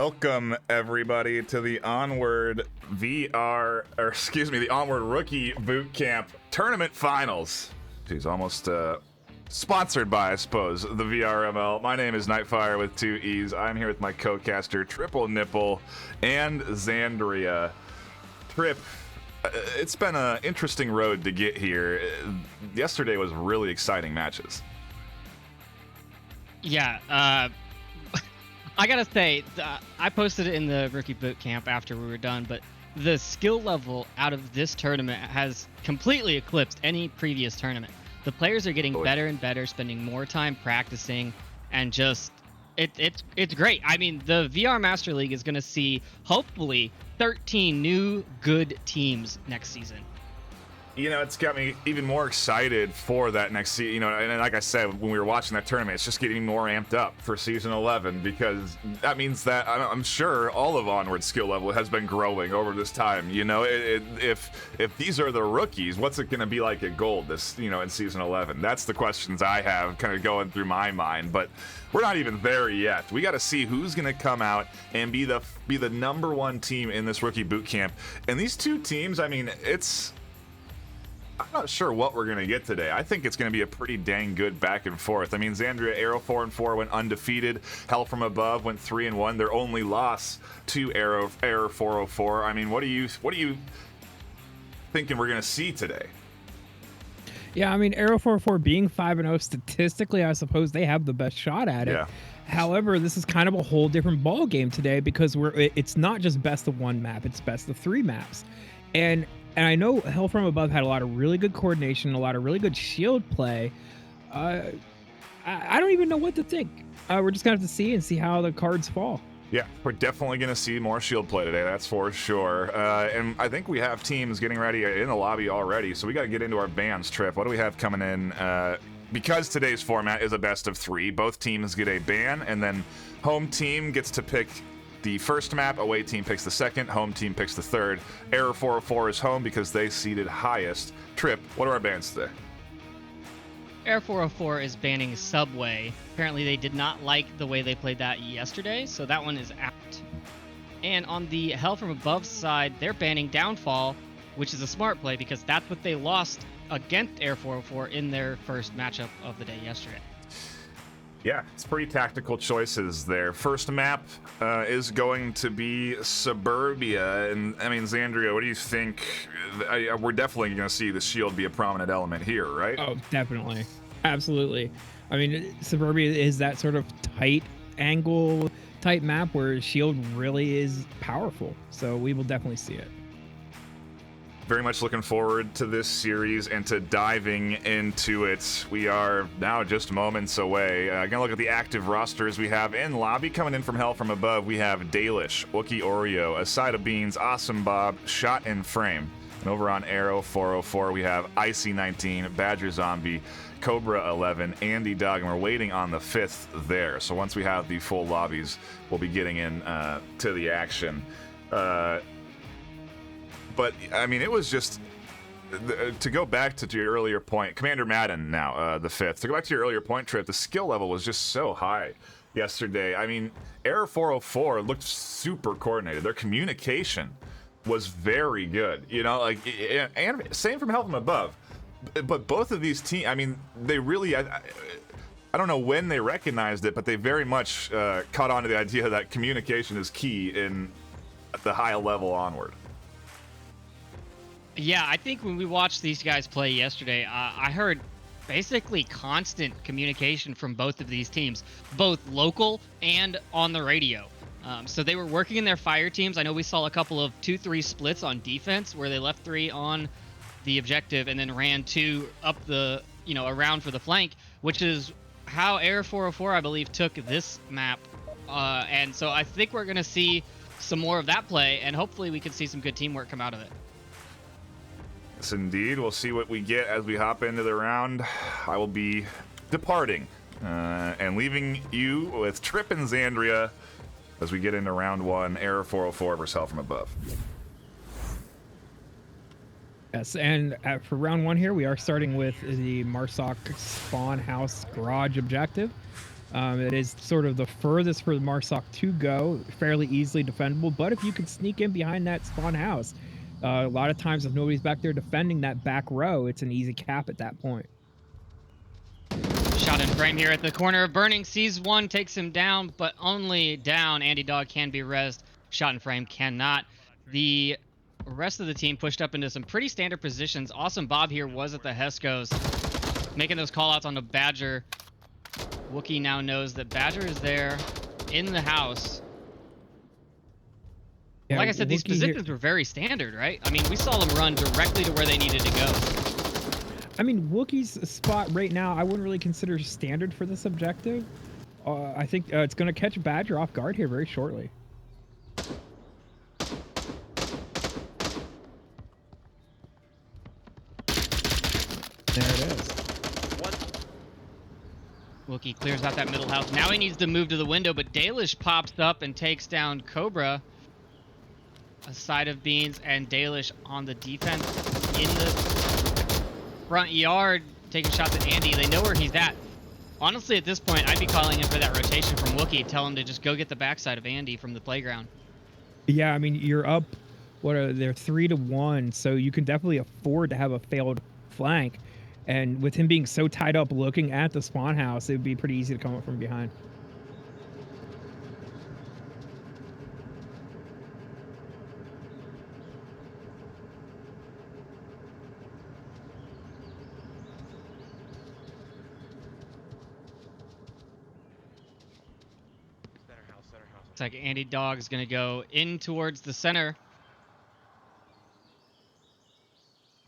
Welcome everybody to the Onward the Onward Rookie Bootcamp Tournament Finals. Geez, almost sponsored by, I suppose, the VRML. My name is Nightfire with 2 E's. I'm here with my co-caster Triple Nipple and Xandria. Trip, it's been an interesting road to get here. Yesterday was really exciting matches. Yeah, I gotta say, I posted it in the rookie boot camp after we were done, but the skill level out of this tournament has completely eclipsed any previous tournament. The players are getting better and better, spending more time practicing, and just it's great. I mean, the VR Master League is gonna see hopefully 13 new good teams next season. You know, it's got me even more excited for that next season. You know, and like I said, when we were watching that tournament, it's just getting more amped up for season 11 because that means that I'm sure all of Onward's skill level has been growing over this time. You know, if these are the rookies, what's it going to be like at Gold in season 11? That's the questions I have kind of going through my mind. But we're not even there yet. We got to see who's going to come out and be the #1 team in this rookie boot camp. And these two teams, I mean, I'm not sure what we're going to get today. I think it's going to be a pretty dang good back and forth. I mean, Xandria Arrow 4-4 went undefeated. Hell from Above went 3-1. Their only loss to Arrow 404. I mean, what are you thinking we're going to see today? Yeah, I mean, Arrow 404 being 5-0 statistically, I suppose they have the best shot at it. Yeah. However, this is kind of a whole different ball game today because it's not just best of 1 map, it's best of 3 maps. And I know Hell From Above had a lot of really good coordination, a lot of really good shield play. I don't even know what to think. We're just going to have to see how the cards fall. Yeah, we're definitely going to see more shield play today, that's for sure. And I think we have teams getting ready in the lobby already, so we got to get into our bans, Trip. What do we have coming in? Because today's format is a best of 3, both teams get a ban, and then home team gets to pick the first map, away team picks the second, home team picks the third. Error 404 is home because they seeded highest. Trip, what are our bans today? Error 404 is banning Subway. Apparently they did not like the way they played that yesterday, so that one is out. And on the Hell From Above side, they're banning Downfall, which is a smart play because that's what they lost against Error 404 in their first matchup of the day yesterday. Yeah, it's pretty tactical choices there. First map is going to be Suburbia. And, I mean, Xandria, what do you think? We're definitely going to see the shield be a prominent element here, right? Oh, definitely. Absolutely. I mean, Suburbia is that sort of tight angle type map where shield really is powerful. So we will definitely see it. Very much looking forward to this series and to diving into it. We are now just moments away. Gonna look at the active rosters we have in lobby. Coming in from Hell From Above, we have Dalish, Wookie Oreo, A Side of Beans, Awesome Bob, Shot in Frame. And over on Arrow 404, we have Icy 19, Badger Zombie, Cobra 11, Andy Dog, and we're waiting on the 5th there. So once we have the full lobbies, we'll be getting in to the action. But, I mean, it was just, to go back to your earlier point, Commander Madden now, the 5th. To go back to your earlier point, Trip, the skill level was just so high yesterday. I mean, Error 404 looked super coordinated. Their communication was very good, you know, like, and same from Hell From Above. But both of these teams, I mean, they really, I don't know when they recognized it, but they very much caught on to the idea that communication is key in the high level Onward. Yeah, I think when we watched these guys play yesterday, I heard basically constant communication from both of these teams, both local and on the radio. So they were working in their fire teams. I know we saw a couple of 2-3 splits on defense where they left 3 on the objective and then ran 2 up the, around for the flank, which is how Air 404, I believe, took this map. And so I think we're going to see some more of that play, and hopefully we can see some good teamwork come out of it. Yes, indeed. We'll see what we get as we hop into the round. I will be departing and leaving you with Trip and Xandria as we get into round 1, Error 404 versus Hell From Above. Yes, and for round 1 here, we are starting with the Marsoc Spawn House Garage objective. It is sort of the furthest for the Marsoc to go, fairly easily defendable. But if you can sneak in behind that spawn house, a lot of times if nobody's back there defending that back row, it's an easy cap at that point. Shot in frame here at the corner of Burning. Sees one, takes him down, but only down. Andy Dog can be rezzed. Shot in frame cannot. The rest of the team pushed up into some pretty standard positions. Awesome Bob here was at the Heskos, making those callouts on the Badger. Wookie now knows that Badger is there in the house. Yeah, like I said, these Wookie positions here, were very standard, right? I mean, we saw them run directly to where they needed to go. I mean, Wookie's spot right now, I wouldn't really consider standard for this objective. I think it's going to catch Badger off guard here very shortly. There it is. Wookie clears out that middle house. Now he needs to move to the window, but Dalish pops up and takes down Cobra. A side of Beans and Dalish on the defense in the front yard, taking shots at Andy. They know where he's at. Honestly, at this point, I'd be calling in for that rotation from Wookie. Tell him to just go get the backside of Andy from the playground. Yeah, I mean, you're up, they're 3-1, so you can definitely afford to have a failed flank. And with him being so tied up looking at the spawn house, it would be pretty easy to come up from behind. Looks like Andy Dog's gonna go in towards the center.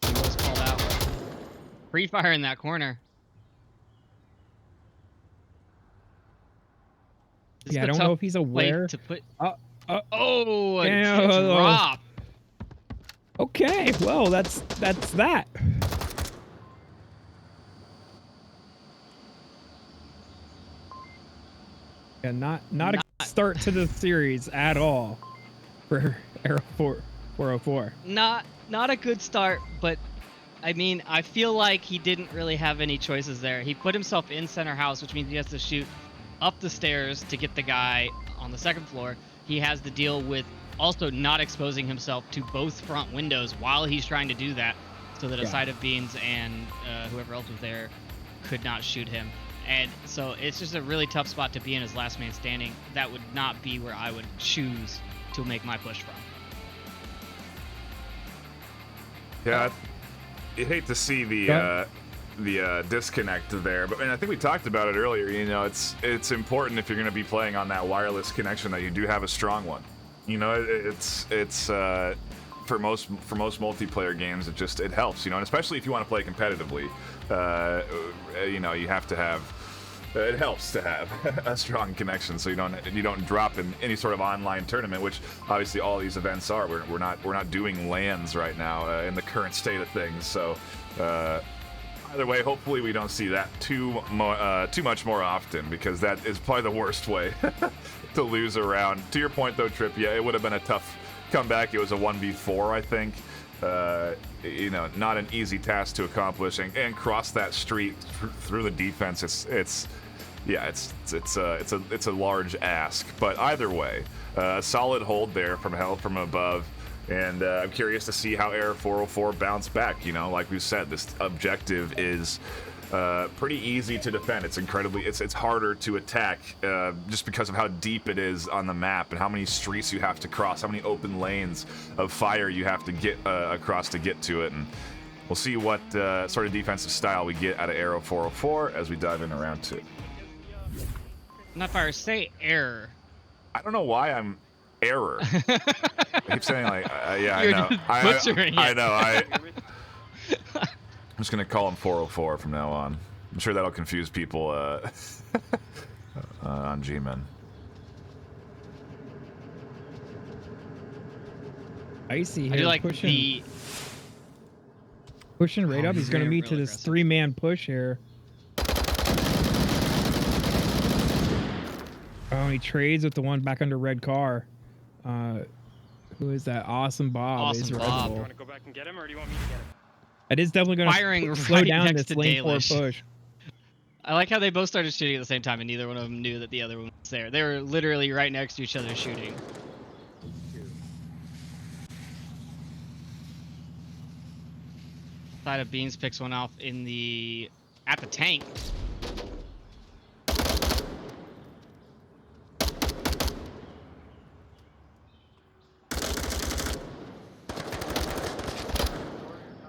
He was called out. Free fire in that corner. Yeah, I don't know if he's aware. To put... Oh, a yeah, drop. Okay, well, that's that. Yeah, not a start to the series at all for Aero 404. Not a good start, but I mean, I feel like he didn't really have any choices there. He put himself in center house, which means he has to shoot up the stairs to get the guy on the second floor. He has to deal with also not exposing himself to both front windows while he's trying to do that, so that a side of Beans and whoever else was there could not shoot him. And so it's just a really tough spot to be in as last man standing. That would not be where I would choose to make my push from. Yeah, you hate to see the disconnect there, but and I think we talked about it earlier. You know, it's important if you're going to be playing on that wireless connection that you do have a strong one. You know, it's for most multiplayer games, it helps. You know, and especially if you want to play competitively, you know, you have to have. It helps to have a strong connection, so you don't drop in any sort of online tournament, which obviously all these events are. We're not doing LANs right now in the current state of things. So either way, hopefully we don't see that too much more often, because that is probably the worst way to lose a round. To your point though, Trip, yeah, it would have been a tough comeback. It was a 1v4, I think. You know, not an easy task to accomplish, and cross that street through the defense. It's a large ask, but either way, a solid hold there from hell from above, and I'm curious to see how Air 404 bounce back. You know, like we said, this objective is pretty easy to defend. It's harder to attack just because of how deep it is on the map and how many streets you have to cross, how many open lanes of fire you have to get across to get to it. And we'll see what sort of defensive style we get out of Aero 404 as we dive into round 2. Not fire, say error. I don't know why I'm error. I keep saying like, yeah, You're I know. just butchering it. I know. I'm just gonna call him 404 from now on. I'm sure that'll confuse people on G-Men. Icy here, I do like pushing right up. He's gonna meet to this aggressive. 3-man push here. Oh, he trades with the one back under red car. Who is that? Awesome Bob. Awesome is Red Bob. Bull. You want to go back and get him, or do you want me to get him? It is definitely going Firing to slow right down next this to lane 4 Dalish. push. I like how they both started shooting at the same time, and neither one of them knew that the other one was there. They were literally right next to each other shooting. Side of Beans picks one off at the tank.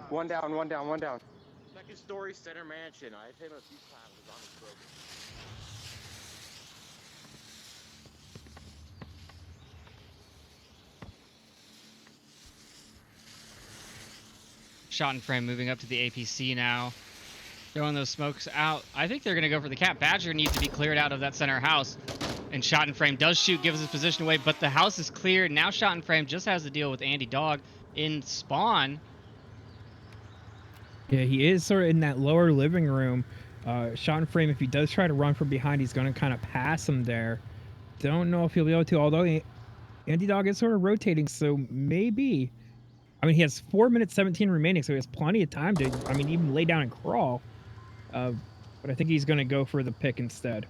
One down. Second story, center mansion. I've hit him a few times. His arm is broken. Shot in frame moving up to the APC now. Throwing those smokes out. I think they're going to go for the cap. Badger needs to be cleared out of that center house. And Shot in frame does shoot, gives his position away, but the house is cleared. Now Shot in frame just has to deal with Andy Dog in spawn. Yeah, he is sort of in that lower living room. Shot in frame, if he does try to run from behind, he's going to kind of pass him there. Don't know if he'll be able to, although Andy Dog is sort of rotating, so maybe. I mean, he has 4 minutes 17 remaining, so he has plenty of time to, I mean, even lay down and crawl. But I think he's going to go for the pick instead.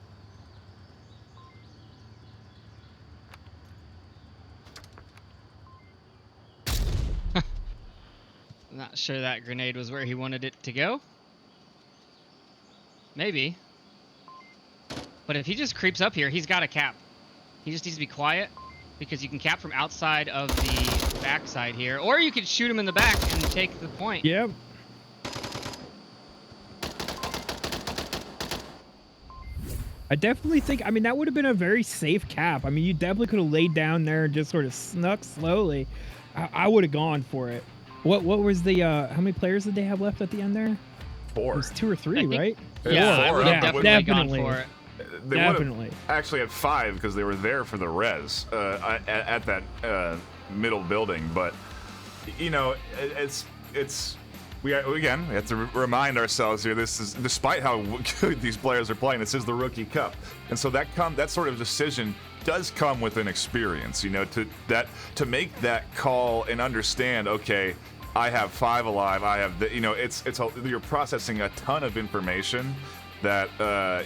Not sure that grenade was where he wanted it to go. Maybe. But if he just creeps up here, he's got a cap. He just needs to be quiet, because you can cap from outside of the backside here. Or you could shoot him in the back and take the point. Yep. I definitely think, I mean, that would have been a very safe cap. I mean, you definitely could have laid down there and just sort of snuck slowly. I would have gone for it. What was the, how many players did they have left at the end there? 4. It was 2 or 3, right? Yeah, I would have definitely gone definitely. for it. They Definitely. actually had 5 because they were there for the res at that middle building. But you know, we have to remind ourselves here. This is, despite how good these players are playing, this is the Rookie Cup, and so that sort of decision does come with an experience. You know, to make that call and understand. Okay, I have 5 alive. I have the, you know, you're processing a ton of information that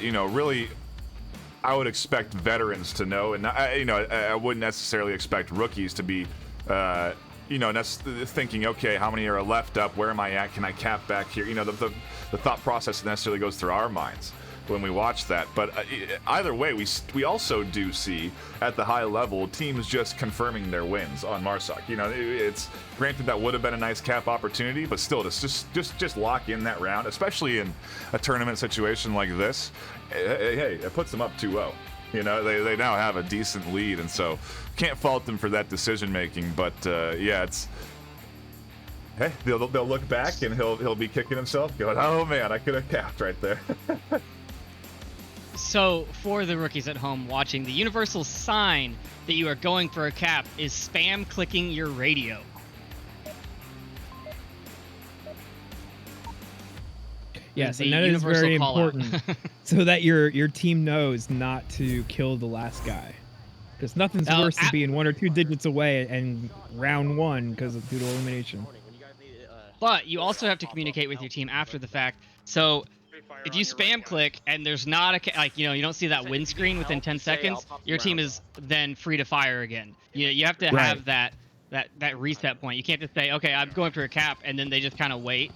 you know, really, I would expect veterans to know, and I wouldn't necessarily expect rookies to be, you know, thinking, okay, how many are left up? Where am I at? Can I cap back here? You know, the thought process necessarily goes through our minds when we watch that. But either way, we also do see at the high level teams just confirming their wins on Marsoc. You know, it's granted that would have been a nice cap opportunity, but still, just lock in that round, especially in a tournament situation like this. Hey, it puts them up 2-0. You know, they now have a decent lead, and so can't fault them for that decision making. But yeah, it's, hey, they'll look back and he'll be kicking himself, going, oh man, I could have capped right there. So, for the rookies at home watching, the universal sign that you are going for a cap is spam clicking your radio. Yes, and that is very important, so that your team knows not to kill the last guy. Because nothing's worse than being 1 or 2 digits away and round 1 because of due to elimination. But you also have to communicate with your team after the fact. So if you spam click and there's not a, like, you know, you don't see that win screen within 10 seconds, your team is then free to fire again. You have to have that reset point. You can't just say, okay, I'm going for a cap, and then they just kind of wait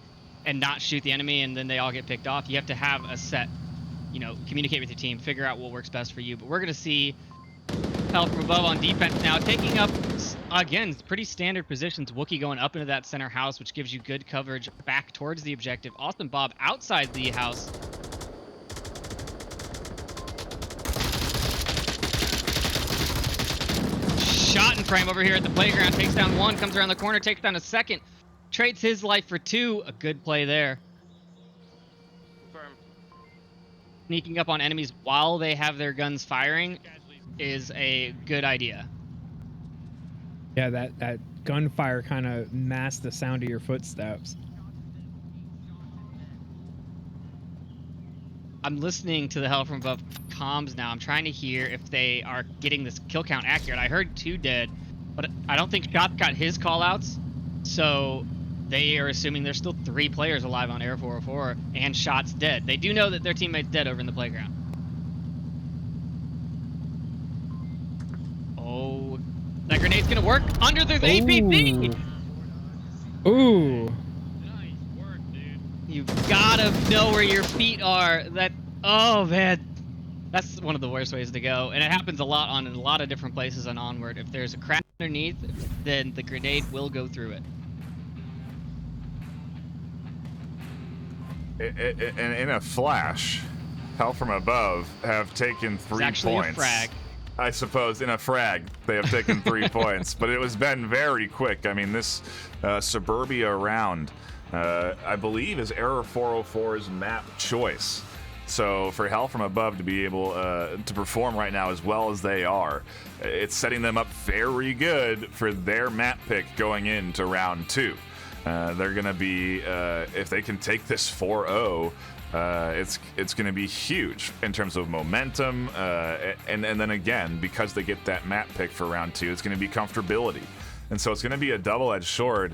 and not shoot the enemy, and then they all get picked off. You have to have a set, you know, communicate with your team, figure out what works best for you. But we're going to see Hell from Above on defense now, taking up, again, pretty standard positions. Wookie going up into that center house, which gives you good coverage back towards the objective. Awesome Bob outside the house. Shot in frame over here at the playground, takes down 1, comes around the corner, takes down a second. Trades his life for 2. A good play there. Sneaking up on enemies while they have their guns firing is a good idea. Yeah, that gunfire kind of masks the sound of your footsteps. I'm listening to the Hell from Above comms now. I'm trying to hear if they are getting this kill count accurate. I heard 2 dead, but I don't think Shot's got his call outs, so they are assuming there's still 3 players alive on Air 404 and shots dead. They do know that their teammate's dead over in the playground. Oh, that grenade's gonna work under the APC. Ooh. Nice work, dude. You've gotta know where your feet are. Oh man, that's one of the worst ways to go, and it happens a lot on a lot of different places on Onward. If there's a crack underneath, then the grenade will go through it. In a flash, Hell from Above have taken 3 It's actually points. a frag. I suppose in a frag they have taken 3 points, but it was been very quick. I mean, this Suburbia round, I believe, is Error 404's map choice. So for Hell from Above to be able to perform right now as well as they are, it's setting them up very good for their map pick going into round 2. They're going to be, if they can take this 4-0, it's going to be huge in terms of momentum, and then again, because they get that map pick for round 2, it's going to be comfortability. And so it's going to be a double-edged sword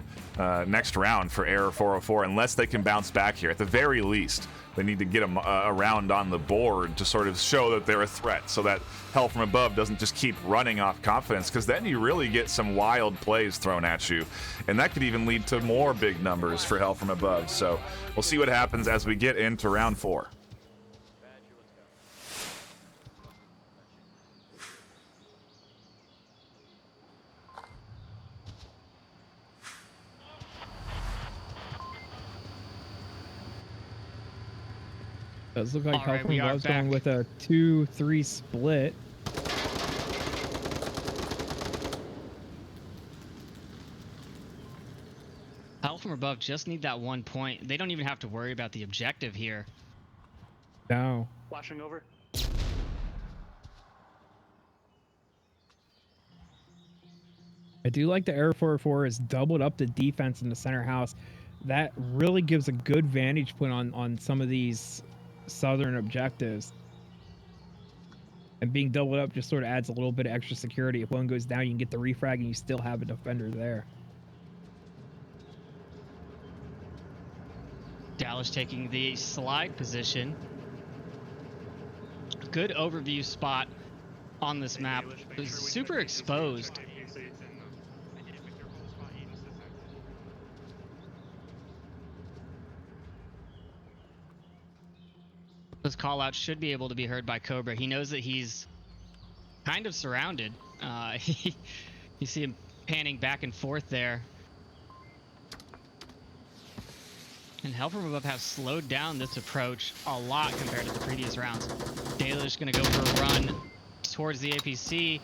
next round for Error 404, unless they can bounce back here. At the very least, they need to get a round on the board to sort of show that they're a threat, so that Hell from Above doesn't just keep running off confidence, because then you really get some wild plays thrown at you, and that could even lead to more big numbers for Hell from Above. So we'll see what happens as we get into round 4. Does look like All right, Hell we from are Above's going back. with a 2-3 split. Hell from Above just need that 1 point. They don't even have to worry about the objective here. No. Flashing over. I do like the Air 404 has doubled up the defense in the center house. That really gives a good vantage point on some of these southern objectives. And being doubled up just sort of adds a little bit of extra security. If one goes down, you can get the refrag and you still have a defender there. Dallas taking the slide position. Good overview spot on this map. It was super exposed. Those callouts should be able to be heard by Cobra. He knows that he's kind of surrounded. You see him panning back and forth there. And Hell from Above have slowed down this approach a lot compared to the previous rounds. Dalish gonna go for a run towards the APC.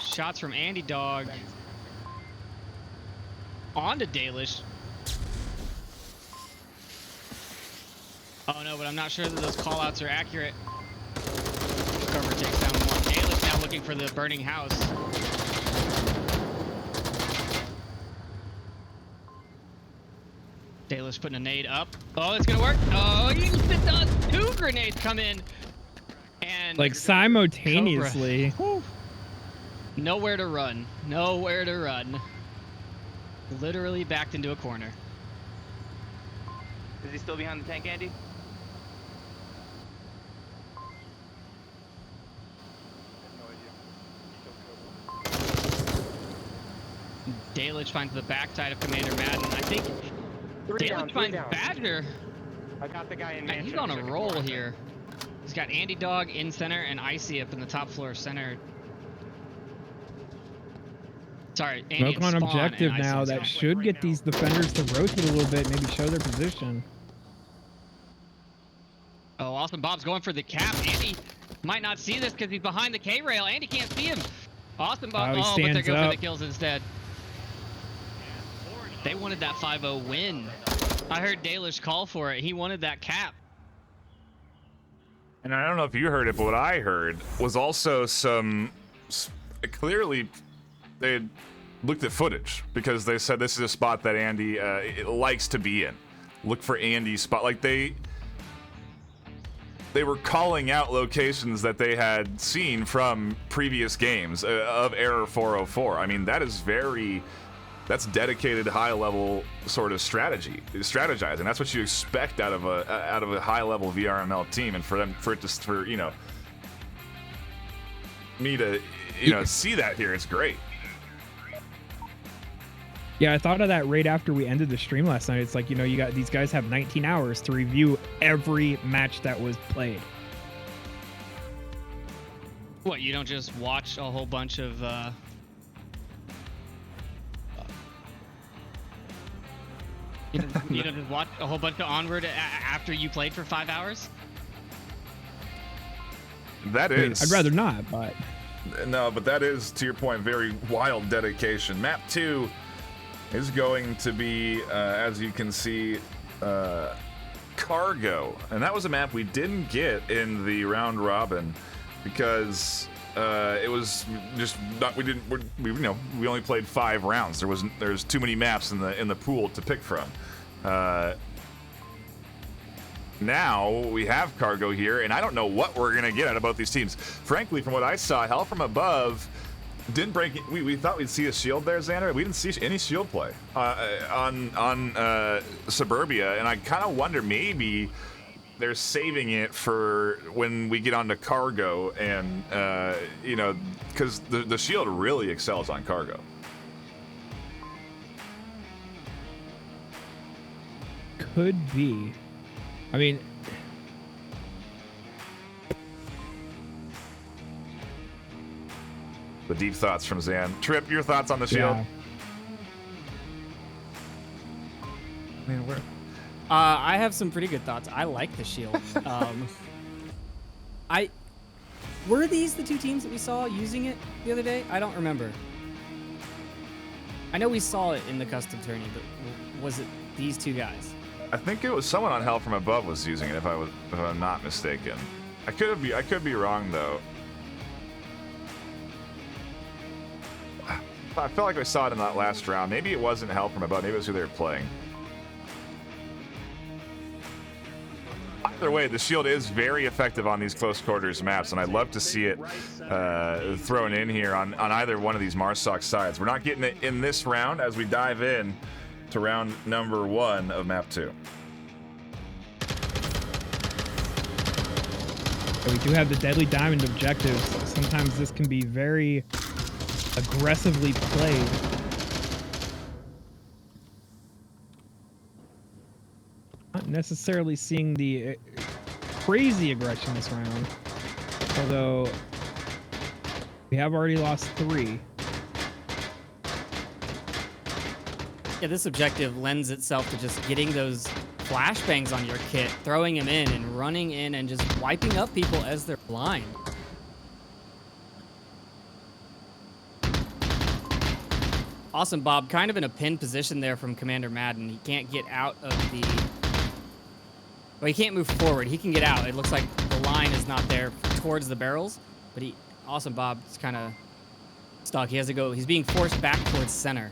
Shots from Andy Dog. On to Dalish. Oh no, but I'm not sure that those callouts are accurate. Cover takes down one. Dalish now looking for the burning house. Dalish putting a nade up. Oh, it's gonna work. Oh, it does. 2 grenades come in. And Like simultaneously. Cobra. Nowhere to run. Nowhere to run. Literally backed into a corner. Is he still behind the tank, Andy? Dalish finds the backside of Commander Madden. I think Dalish finds Badger. I got the guy in Man, mansion. he's on a second roll floor. here. He's got Andy Dog in center and Icy up in the top floor center. Sorry, Andy Smoke on and Spawn objective and Icy now. in That center. should get these defenders to rotate a little bit, maybe show their position. Oh, Awesome Bob's going for the cap. Andy might not see this because he's behind the K-rail. Andy can't see him. Awesome Bob. He Oh, but they stands go for the up. kills instead. They wanted that 5-0 win. I heard Dalish call for it. He wanted that cap. And I don't know if you heard it, but what I heard was also clearly they had looked at footage, because they said this is a spot that Andy likes to be in. Look for Andy's spot. Like they were calling out locations that they had seen from previous games of Error 404. I mean, that is very That's dedicated high-level sort of strategizing. That's what you expect out of a high-level VRML team, and for me to see that here, it's great. Yeah, I thought of that right after we ended the stream last night. It's like, you got these guys have 19 hours to review every match that was played. What, you don't just watch a whole bunch of you don't just watch a whole bunch of Onward after you played for 5 hours? That is. I'd rather not, but no, but that is, to your point, very wild dedication. Map 2 is going to be, as you can see, Cargo, and that was a map we didn't get in the round robin because it was just not. We only played 5 rounds. There's too many maps in the pool to pick from. Now we have Cargo here, and I don't know what we're gonna get out of both these teams. Frankly, from what I saw, Hell from Above didn't break. We thought we'd see a shield there, Xander. We didn't see any shield play on Suburbia, and I kind of wonder maybe they're saving it for when we get onto Cargo, and because the shield really excels on Cargo. could be. I mean, the deep thoughts from Zan. Trip, your thoughts on the shield? yeah. Man, where? I have some pretty good thoughts. I like the shield. Were these the two teams that we saw using it the other day? I don't remember. I know we saw it in the custom tourney, but was it these two guys? I think it was someone on Hell from Above was using it, if I'm not mistaken. I could be wrong though. I felt like I saw it in that last round. Maybe it wasn't Hell from Above. Maybe it was who they were playing. Either way, the shield is very effective on these close quarters maps, and I'd love to see it thrown in here on either one of these Marsoc sides. We're not getting it in this round as we dive in to round number 1 of map 2. So we do have the Deadly Diamond objectives. Sometimes this can be very aggressively played. Not necessarily seeing the crazy aggression this round, although we have already lost 3. Yeah, this objective lends itself to just getting those flashbangs on your kit, throwing them in and running in and just wiping up people as they're blind. Awesome, Bob. Kind of in a pinned position there from Commander Madden. He can't get out of the... Well, he can't move forward. He can get out. It looks like the line is not there towards the barrels, but Awesome Bob is kind of stuck. He has to go. He's being forced back towards center.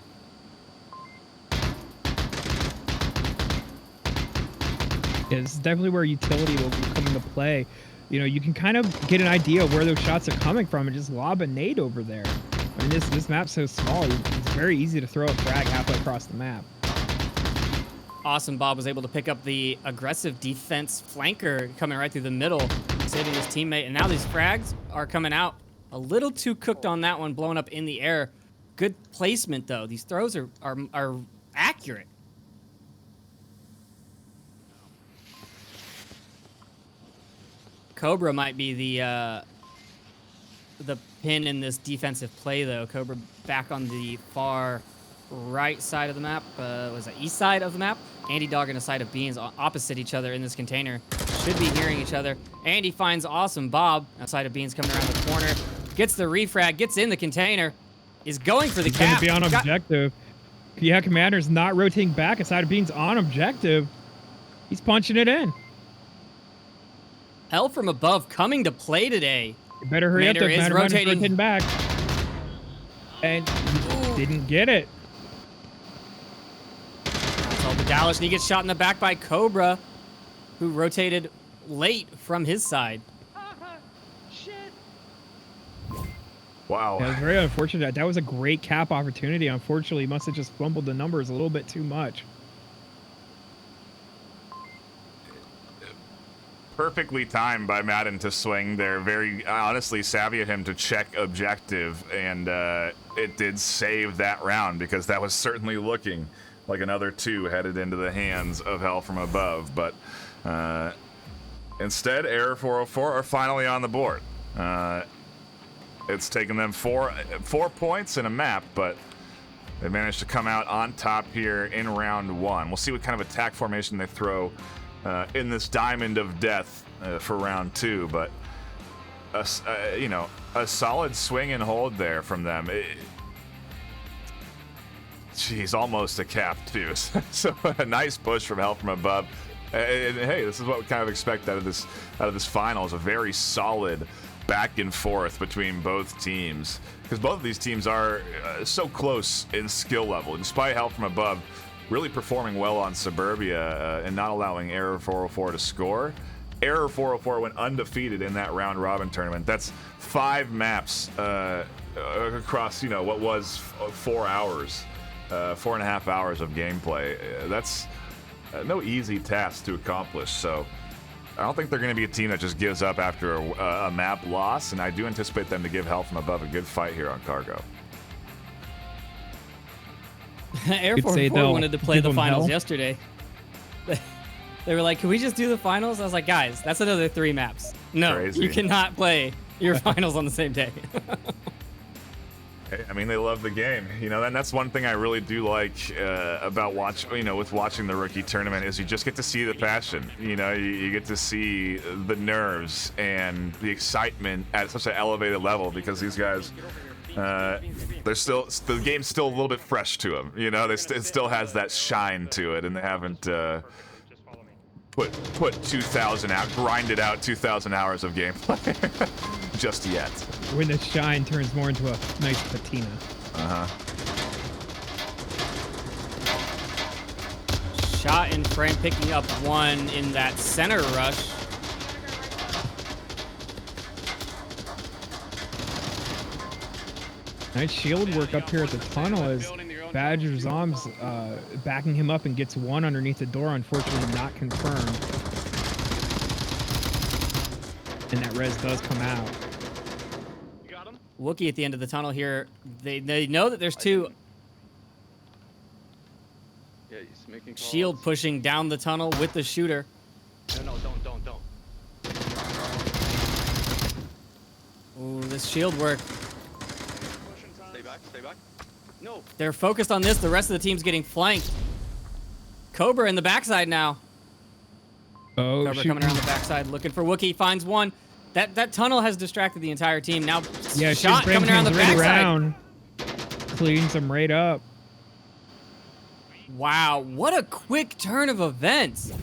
Yeah, this is definitely where utility will come into play. You know, you can kind of get an idea of where those shots are coming from and just lob a nade over there. I mean, this map's so small, it's very easy to throw a frag halfway across the map. Awesome Bob was able to pick up the aggressive defense flanker coming right through the middle, saving his teammate. And now these frags are coming out a little too cooked on that one, blowing up in the air. Good placement, though. These throws are accurate. Cobra might be the pin in this defensive play, though. Cobra back on the far right side of the map. Was it east side of the map? Andy Dog and a side of Beans opposite each other in this container. Should be hearing each other. Andy finds Awesome Bob. A side of Beans coming around the corner. Gets the refrag. Gets in the container. Is going for the He's cap. He's going to be on objective. Yeah, Commander's not rotating back. A side of Beans on objective. He's punching it in. Hell from Above coming to play today. You better hurry Commander up. is Commander rotating back. And he didn't get it. That's all the Dallas, and he gets shot in the back by Cobra, who rotated late from his side. Wow. Yeah, it was very unfortunate. That was a great cap opportunity. Unfortunately, he must have just fumbled the numbers a little bit too much. Perfectly timed by Madden to swing there. Very honestly savvy of him to check objective, and it did save that round because that was certainly looking like another 2 headed into the hands of Hell from Above. But instead, Error 404 are finally on the board. It's taken them 4 points in a map, but they managed to come out on top here in round 1. We'll see what kind of attack formation they throw in this Diamond of Death for round 2, but you know, a solid swing and hold there from them. Geez, almost a cap too. So a nice push from Hell from Above. And hey, this is what we kind of expect out of this finals. A very solid back and forth between both teams, because both of these teams are so close in skill level. Despite Hell from Above really performing well on Suburbia and not allowing Error 404 to score, Error 404 went undefeated in that round robin tournament. That's 5 maps across, you know, what was 4 hours, 4.5 hours of gameplay. That's no easy task to accomplish. So I don't think they're going to be a team that just gives up after a map loss, and I do anticipate them to give Hell from Above a good fight here on Cargo. Air Could Force say 4 they'll wanted to play give the them finals hell. yesterday. They were like, can we just do the finals? I was like, guys, that's another 3 maps. No, Crazy. you cannot play your finals on the same day. Hey, I mean, they love the game, you know, and that's one thing I really do like about watching the rookie tournament is you just get to see the passion. You know, you get to see the nerves and the excitement at such an elevated level because these guys, the game's still a little bit fresh to them. You know, it still has that shine to it, and they haven't put 2,000 out, grinded out 2,000 hours of gameplay just yet. When the shine turns more into a nice patina. Shot in frame, picking up 1 in that center rush. Nice shield work up here at the tunnel as Badger Zom's backing him up and gets 1 underneath the door. Unfortunately, not confirmed. And that res does come out. Wookie at the end of the tunnel here. They know that there's 2. Yeah, he's making calls. Shield pushing down the tunnel with the shooter. No, don't. Ooh, this shield work. Stay back. No. They're focused on this. The rest of the team's getting flanked. Cobra in the backside now. Oh, Cobra coming around the backside looking for Wookie. Finds 1. That tunnel has distracted the entire team. Now, yeah, shot Shoot coming around the Bramson's right backside. around. Cleans them right up. Wow, what a quick turn of events.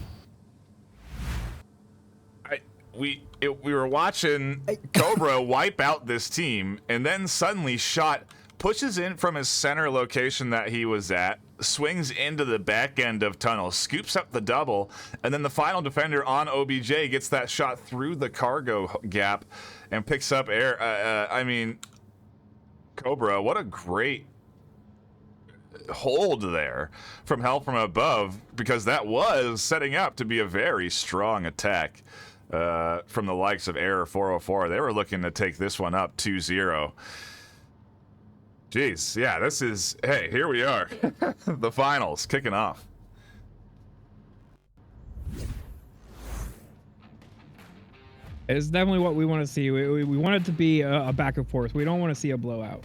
We were watching Cobra wipe out this team, and then suddenly Shot pushes in from his center location that he was at, swings into the back end of tunnel, scoops up the double, and then the final defender on OBJ gets that shot through the cargo gap and picks up air. I mean, Cobra, what a great hold there from Hell from Above, because that was setting up to be a very strong attack from the likes of Error 404. They were looking to take this one up 2-0. Jeez, yeah, this is, hey, here we are. The finals kicking off. It's definitely what we want to see. We want it to be a back and forth. We don't want to see a blowout.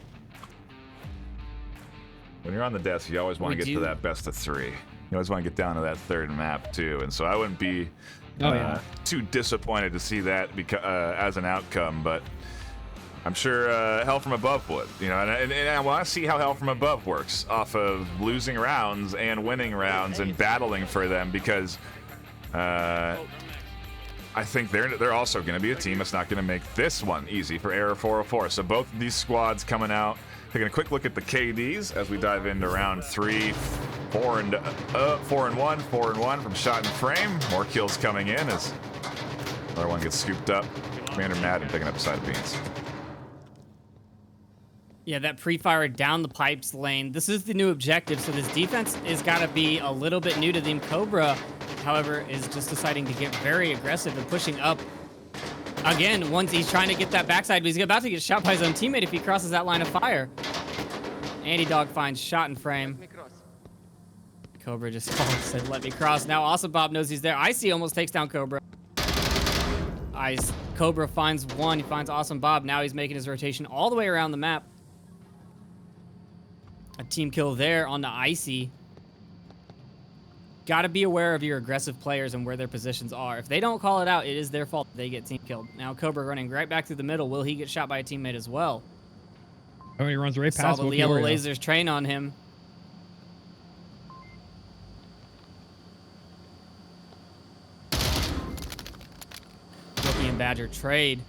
When you're on the desk, you always want to get to that best of 3. You always want to get down to that third map, too. And so I wouldn't be too disappointed to see that as an outcome, but I'm sure Hell from Above would, you know, and I want to see how Hell from Above works off of losing rounds and winning rounds and battling for them, because I think they're also going to be a team that's not going to make this one easy for Error 404. So both of these squads coming out, taking a quick look at the KDs as we dive into round 3. 4-1 from shot and frame. More kills coming in as another one gets scooped up. Commander Madden picking up a side of beans. Yeah, that pre-fire down the pipes lane. This is the new objective, so this defense is got to be a little bit new to them. Cobra, however, is just deciding to get very aggressive and pushing up. Again, once he's trying to get that backside, but he's about to get shot by his own teammate if he crosses that line of fire. Andy Dog finds shot in frame. Cobra just said, let me cross. Now Awesome Bob knows he's there. Icy almost takes down Cobra. Cobra finds one. He finds Awesome Bob. Now he's making his rotation all the way around the map. A team kill there on the Icy. Got to be aware of your aggressive players and where their positions are. If they don't call it out, it is their fault they get team killed. Now Cobra running right back through the middle. Will he get shot by a teammate as well? Oh, he runs right Saw past the yellow lasers train on him. Whoopi and Badger trade.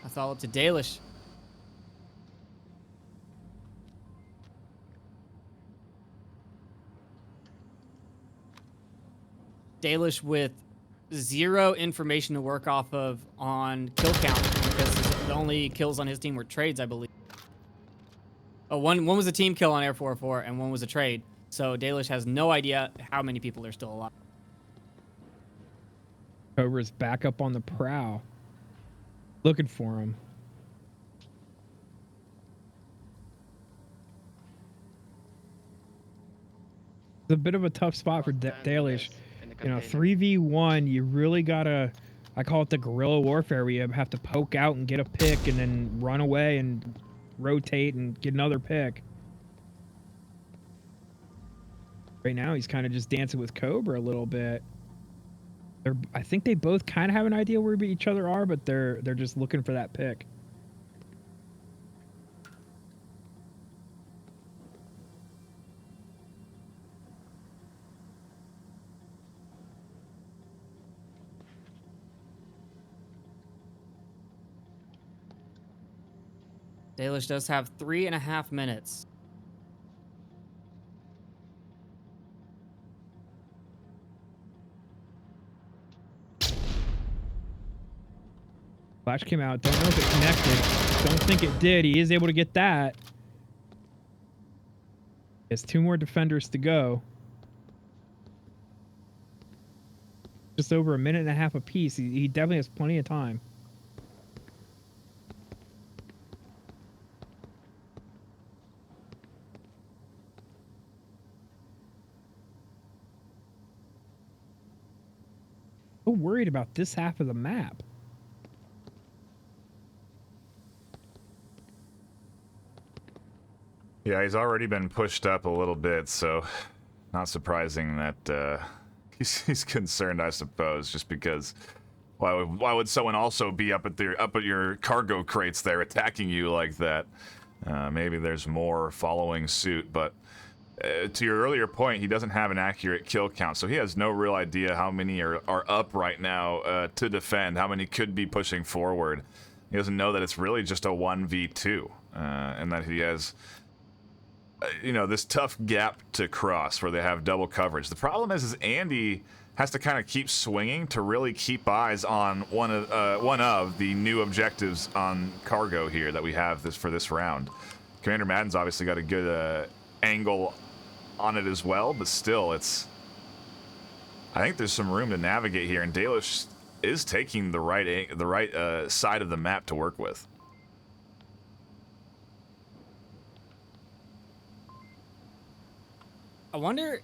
That's all up to Dalish. Dalish with 0 information to work off of on kill count because the only kills on his team were trades, I believe. Oh, one was a team kill on Air 404 and one was a trade. So Dalish has no idea how many people are still alive. Cobra's back up on the prow. Looking for him. It's a bit of a tough spot for Dalish. You know, 3v1, you really gotta, I call it the guerrilla warfare, where you have to poke out and get a pick and then run away and rotate and get another pick. Right now, he's kind of just dancing with Cobra a little bit. I think they both kind of have an idea where each other are, but they're just looking for that pick. Dalish does have 3.5 minutes. Flash came out. Don't know if it connected. Don't think it did. He is able to get that. He has 2 more defenders to go. Just over 1.5 minutes apiece. He definitely has plenty of time. So worried about this half of the map. Yeah, he's already been pushed up a little bit, so not surprising that he's concerned, I suppose, just because why would someone also be up at your cargo crates there attacking you like that? Maybe there's more following suit, but to your earlier point, he doesn't have an accurate kill count, so he has no real idea how many are up right now to defend, how many could be pushing forward. He doesn't know that it's really just a 1v2, and that he has this tough gap to cross where they have double coverage. The problem is Andy has to kind of keep swinging to really keep eyes on one of the new objectives on cargo here that we have for this round. Commander Madden's obviously got a good angle on it as well, but still, I think there's some room to navigate here, and Dalish is taking the right side of the map to work with. I wonder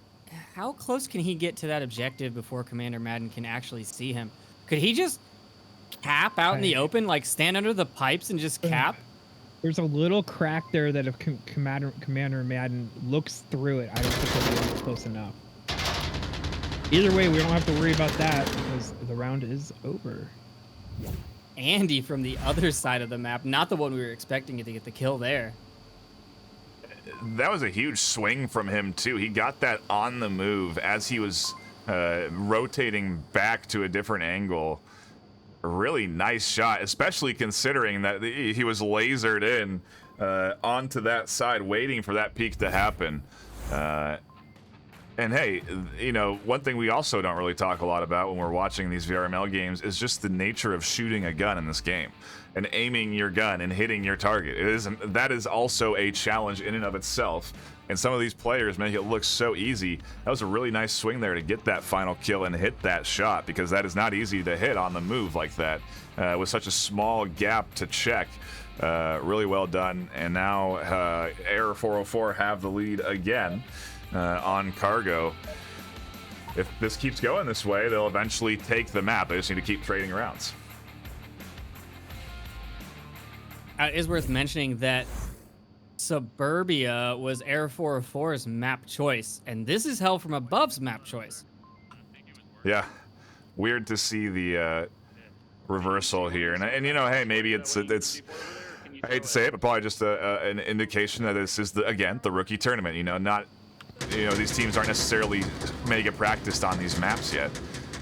how close can he get to that objective before Commander Madden can actually see him? Could he just cap out in the open, like stand under the pipes and just cap? There's a little crack there that if Commander Madden looks through it, I don't think it'll be close enough. Either way, we don't have to worry about that because the round is over. Andy from the other side of the map, not the one we were expecting to get the kill there. That was a huge swing from him, too. He got that on the move as he was rotating back to a different angle. A really nice shot, especially considering that he was lasered in onto that side, waiting for that peak to happen. And hey, you know, one thing we also don't really talk a lot about when we're watching these VRML games is just the nature of shooting a gun in this game and aiming your gun and hitting your target. That is also a challenge in and of itself. And some of these players make it look so easy. That was a really nice swing there to get that final kill and hit that shot, because that is not easy to hit on the move like that with such a small gap to check. Really well done. And now Error 404 have the lead again on Cargo. If this keeps going this way, they'll eventually take the map. They just need to keep trading rounds. It is worth mentioning that Suburbia was Air 404's map choice, and this is Hell from Above's map choice. Yeah, weird to see the reversal here, and you know, hey, maybe it's I hate to say it, but probably just an indication that this is again the rookie tournament. You know, these teams aren't necessarily mega practiced on these maps yet.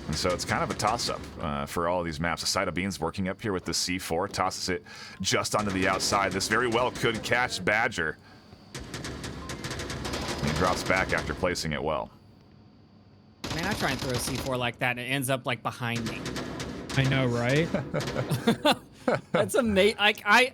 And so it's kind of a toss-up for all of these maps. A side of Beans working up here with the C4, tosses it just onto the outside. This very well could catch Badger. He drops back after placing it well. Man, I try and throw a C4 like that, and it ends up like behind me. I know, right? That's amazing. Like I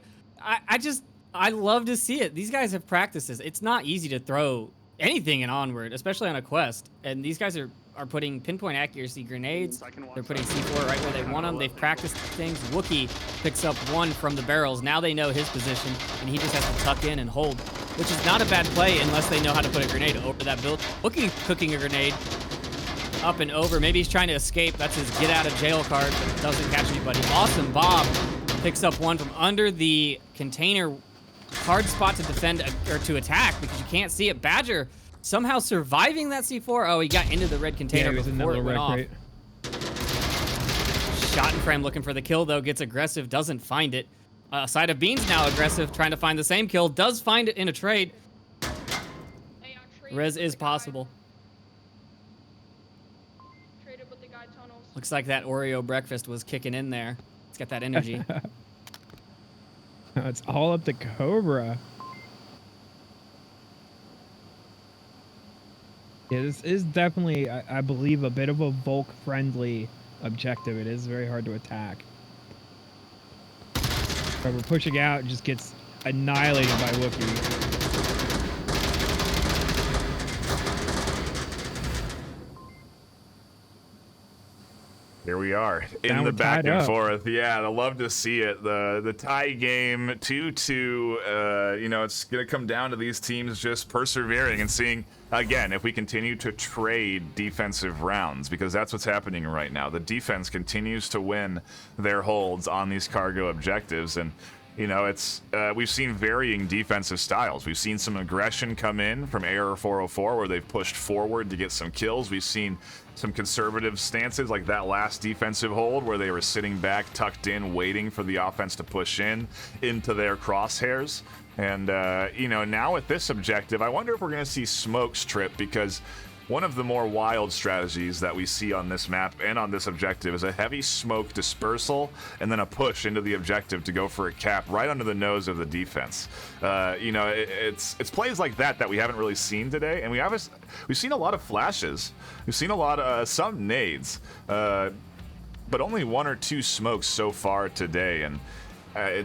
love to see it. These guys have practices. It's not easy to throw anything in Onward, especially on a quest. And these guys are putting pinpoint accuracy grenades. They're putting C4 right where they want them. They've practiced things. Wookie picks up one from the barrels. Now they know his position, and he just has to tuck in and hold, which is not a bad play unless they know how to put a grenade over that build. Wookie cooking a grenade up and over. Maybe he's trying to escape. That's his get out of jail card, but doesn't catch anybody. Awesome. Bob picks up one from under the container. Hard spot to defend or to attack because you can't see it. Badger somehow surviving that C4. Oh, he got into the red container before it went off. Shot in frame looking for the kill, though. Gets aggressive, doesn't find it. Side of Beans now aggressive, trying to find the same kill. Does find it in a trade. Res is possible. Looks like that Oreo breakfast was kicking in there. It's got that energy. It's all up to Cobra. Yeah, this is definitely, I believe, a bit of a Volk-friendly objective. It is very hard to attack. Cobra pushing out just gets annihilated by Wookiee. Here we are in the back and forth. Yeah, I love to see it. The tie game 2-2. You know, it's gonna come down to these teams just persevering and seeing again if we continue to trade defensive rounds, because that's what's happening right now. The defense continues to win their holds on these cargo objectives, and you know, it's we've seen varying defensive styles. We've seen some aggression come in from Error 404 where they've pushed forward to get some kills. We've seen some conservative stances like that last defensive hold where they were sitting back, tucked in, waiting for the offense to push into their crosshairs. And, you know, now with this objective, I wonder if we're going to see smokes trip, because one of the more wild strategies that we see on this map and on this objective is a heavy smoke dispersal and then a push into the objective to go for a cap right under the nose of the defense. You know, it's plays like that we haven't really seen today, and we've seen a lot of flashes. We've seen a lot of some nades, but only one or two smokes so far today, and I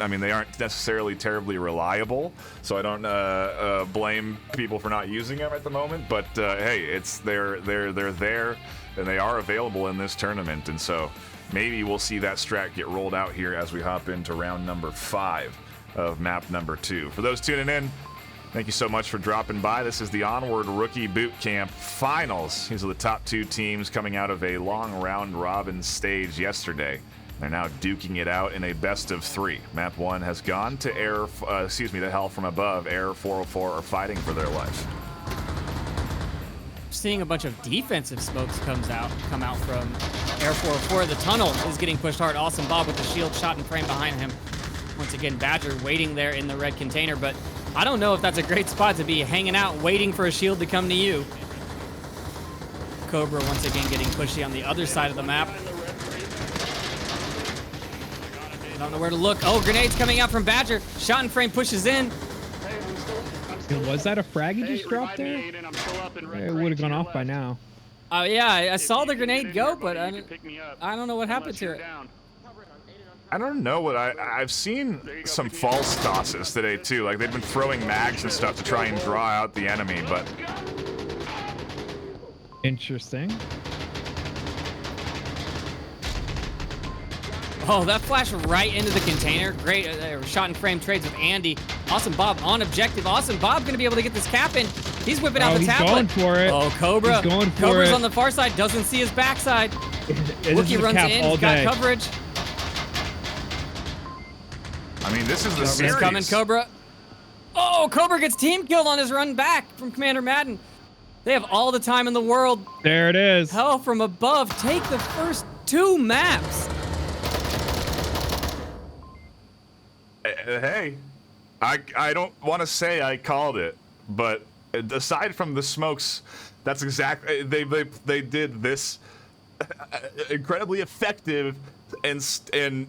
mean, they aren't necessarily terribly reliable, so I don't blame people for not using them at the moment. But hey, they're there, and they are available in this tournament, and so maybe we'll see that strat get rolled out here as we hop into round number 5 of map number 2. For those tuning in, thank you so much for dropping by. This is the Onward Rookie Boot Camp Finals. These are the top 2 teams coming out of a long round robin stage yesterday. They're now duking it out in a best of 3. Map 1 has gone to to Hell from Above. Error 404 are fighting for their life. Seeing a bunch of defensive smokes come out from Air 404. The tunnel is getting pushed hard. Awesome Bob with the shield shot in frame behind him. Once again, Badger waiting there in the red container, but I don't know if that's a great spot to be hanging out waiting for a shield to come to you. Cobra once again getting pushy on the other side of the map. I don't know where to look. Oh, grenades coming out from Badger. Shot in frame pushes in. And was that a frag he just dropped there? It would have gone off by now. Oh yeah, I saw the grenade go, but I don't know what happened to it. I don't know what I've seen some false tosses today too. Like they've been throwing mags and stuff to try and draw out the enemy, but Interesting. Oh, that flash right into the container. Great shot and frame trades with Andy. Awesome Bob on objective. Awesome Bob gonna be able to get this cap in. He's whipping out the tablet. He's going for it. Oh, Cobra. He's going for Cobra's it. on the far side. Doesn't see his backside. Wookie runs in. All He's got day. coverage. I mean, this is the He's series. coming, Cobra. Oh, Cobra gets team killed on his run back from Commander Madden. They have all the time in the world. There it is. Hell from above. Take the first 2 maps. Hey, I don't want to say I called it, but aside from the smokes, that's exactly they did this incredibly effective and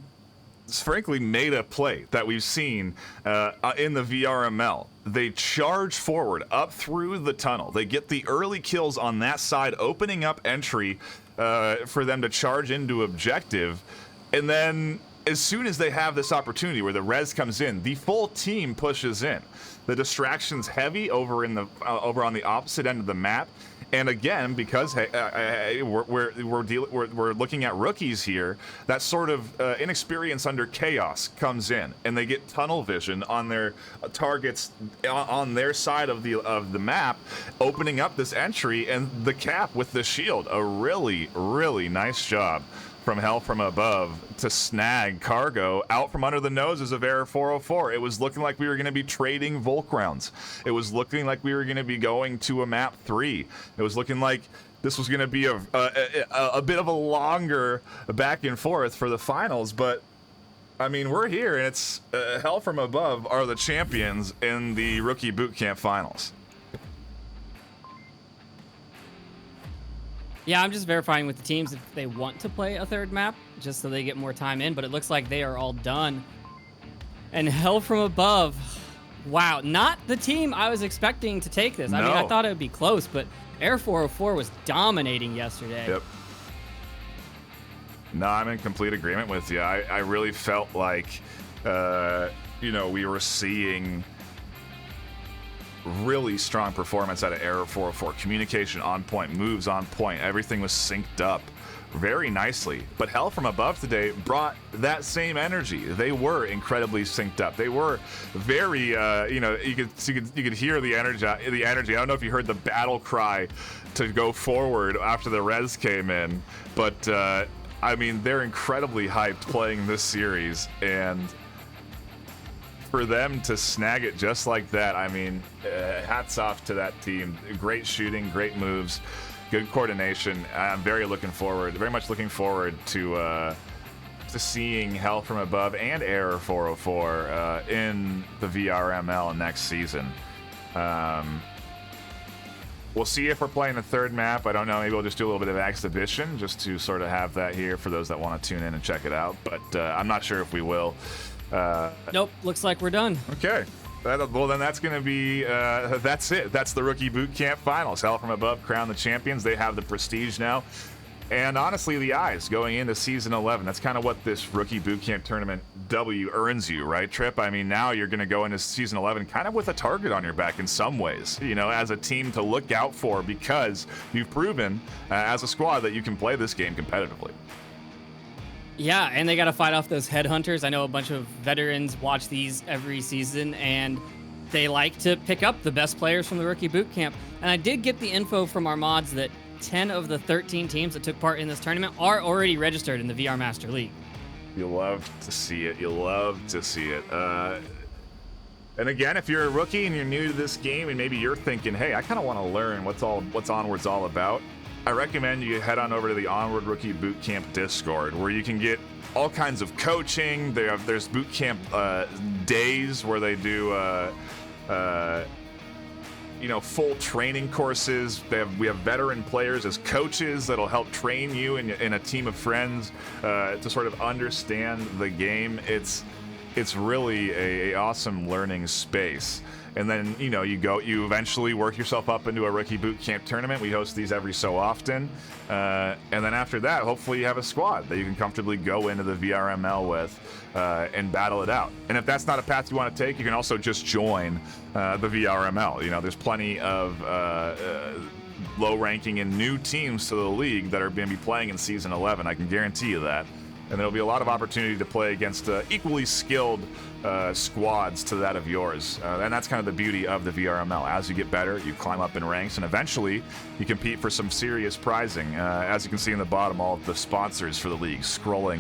frankly made a play that we've seen in the VRML. They charge forward up through the tunnel. They get the early kills on that side, opening up entry for them to charge into objective, and then as soon as they have this opportunity where the res comes in, the full team pushes in. The distraction's heavy over in the over on the opposite end of the map, and again, because we're looking at rookies here, that sort of inexperience under chaos comes in, and they get tunnel vision on their targets on their side of the map, opening up this entry and the cap with the shield. A really nice job from Hell from Above to snag cargo out from under the noses of Error 404. It was looking like we were going to be trading Volk rounds. It was looking like we were going to be going to a map 3. It was looking like this was going to be a bit of a longer back and forth for the finals, but I mean, we're here, and it's Hell from Above are the champions in the Rookie Bootcamp finals. Yeah, I'm just verifying with the teams if they want to play a 3rd map, just so they get more time in, but it looks like they are all done. And Hell from Above, wow, not the team I was expecting to take this. I mean, I thought it would be close, but Air 404 was dominating yesterday. Yep. No, I'm in complete agreement with you. I really felt like, we were seeing really strong performance out of Error 404. Communication on point, moves on point, everything was synced up very nicely. But Hell from Above today brought that same energy. They were incredibly synced up. They were very, you could hear the energy. I don't know if you heard the battle cry to go forward after the res came in, but I mean, they're incredibly hyped playing this series, and for them to snag it just like that, I mean, hats off to that team. Great shooting, great moves, good coordination. I'm very much looking forward to seeing Hell from Above and Error 404 in the VRML next season. We'll see if we're playing the 3rd map. I don't know. Maybe we'll just do a little bit of exhibition just to sort of have that here for those that want to tune in and check it out. But I'm not sure if we will. Nope, looks like we're done. Okay. Well, then that's going to be, that's it. That's the Rookie Bootcamp Finals. Hell from Above crown the champions. They have the prestige now. And honestly, the eyes going into Season 11. That's kind of what this Rookie Bootcamp Tournament W earns you, right, Trip? I mean, now you're going to go into Season 11 kind of with a target on your back in some ways, as a team to look out for, because you've proven as a squad that you can play this game competitively. Yeah, and they got to fight off those headhunters. I know a bunch of veterans watch these every season, and they like to pick up the best players from the Rookie Bootcamp. And I did get the info from our mods that 10 of the 13 teams that took part in this tournament are already registered in the VR Master League. You'll love to see it. You'll love to see it. And again, if you're a rookie and you're new to this game, and maybe you're thinking, hey, I kind of want to learn what's Onward's all about, I recommend you head on over to the Onward Rookie Bootcamp Discord, where you can get all kinds of coaching. There's bootcamp days where they do full training courses. We have veteran players as coaches that'll help train you in a team of friends to sort of understand the game. it's really a awesome learning space. And then, you know, you eventually work yourself up into a rookie boot camp tournament. We host these every so often. And then after that, hopefully you have a squad that you can comfortably go into the VRML with and battle it out. And if that's not a path you want to take, you can also just join the VRML. You know, there's plenty of low ranking and new teams to the league that are going to be playing in Season 11. I can guarantee you that. And there'll be a lot of opportunity to play against equally skilled squads to that of yours. And that's kind of the beauty of the VRML. As you get better, you climb up in ranks, and eventually you compete for some serious prizing. As you can see in the bottom, all of the sponsors for the league scrolling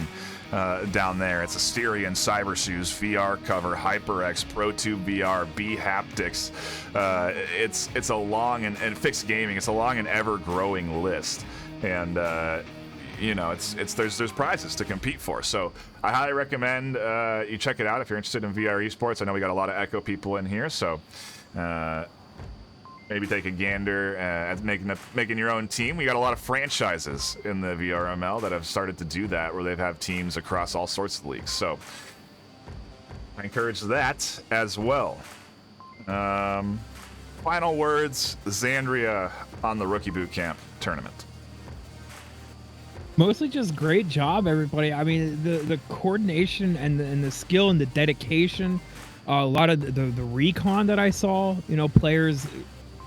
down there. It's Asterion, Cyber Shoes, VR Cover, HyperX, ProTube VR, B Haptics. It's a long and Fixed Gaming. It's a long and ever-growing list. And you know, there's prizes to compete for. So I highly recommend you check it out if you're interested in VR esports. I know we got a lot of Echo people in here, so maybe take a gander at making your own team. We got a lot of franchises in the VRML that have started to do that, where they've have teams across all sorts of leagues. So I encourage that as well. Final words, Xandria, on the Rookie Boot Camp tournament. Mostly just great job, everybody. I mean, the coordination and the skill and the dedication, a lot of the recon that I saw, you know, players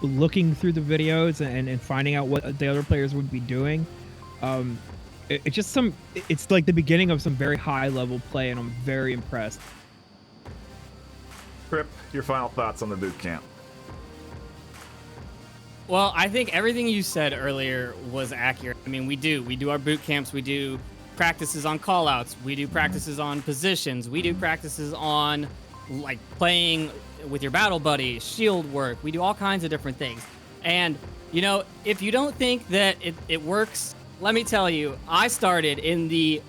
looking through the videos and finding out what the other players would be doing. It's like the beginning of some very high level play, and I'm very impressed. Trip, your final thoughts on the boot camp? Well, I think everything you said earlier was accurate. I mean, we do our boot camps, we do practices on callouts, we do practices on positions, we do practices on like playing with your battle buddy, shield work. We do all kinds of different things. And, you know, if you don't think that it works, let me tell you, I started in the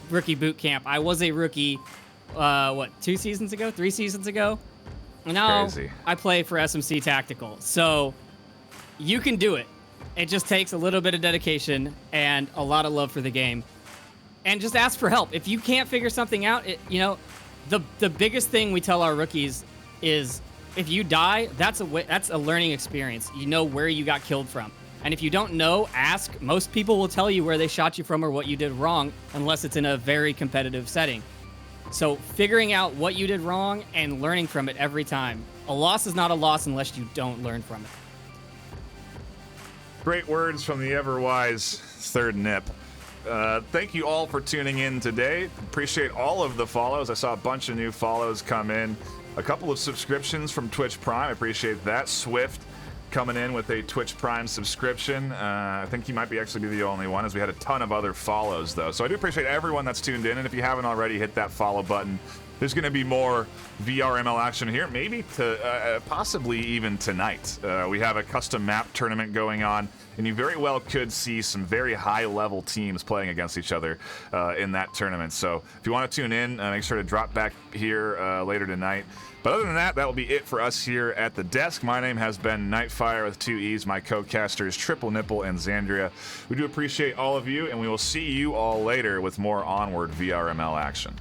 rookie boot camp. I was a rookie, 3 seasons ago? And now Crazy. I play for SMC Tactical. So you can do it. It just takes a little bit of dedication and a lot of love for the game. And just ask for help. If you can't figure something out, you know, the biggest thing we tell our rookies is if you die, that's a learning experience. You know where you got killed from. And if you don't know, ask. Most people will tell you where they shot you from or what you did wrong, unless it's in a very competitive setting. So figuring out what you did wrong and learning from it every time. A loss is not a loss unless you don't learn from it. Great words from the ever-wise Third Nip. Thank you all for tuning in today. Appreciate all of the follows. I saw a bunch of new follows come in. A couple of subscriptions from Twitch Prime. I appreciate that. Swift coming in with a Twitch Prime subscription. I think he might actually be the only one, as we had a ton of other follows, though. So I do appreciate everyone that's tuned in. And if you haven't already, hit that follow button. There's going to be more VRML action here, maybe to possibly even tonight. We have a custom map tournament going on, and you very well could see some very high-level teams playing against each other in that tournament. So if you want to tune in, make sure to drop back here later tonight. But other than that, that will be it for us here at the desk. My name has been Nightfire with 2 E's. My co-casters, Triple Nipple and Xandria. We do appreciate all of you, and we will see you all later with more Onward VRML action.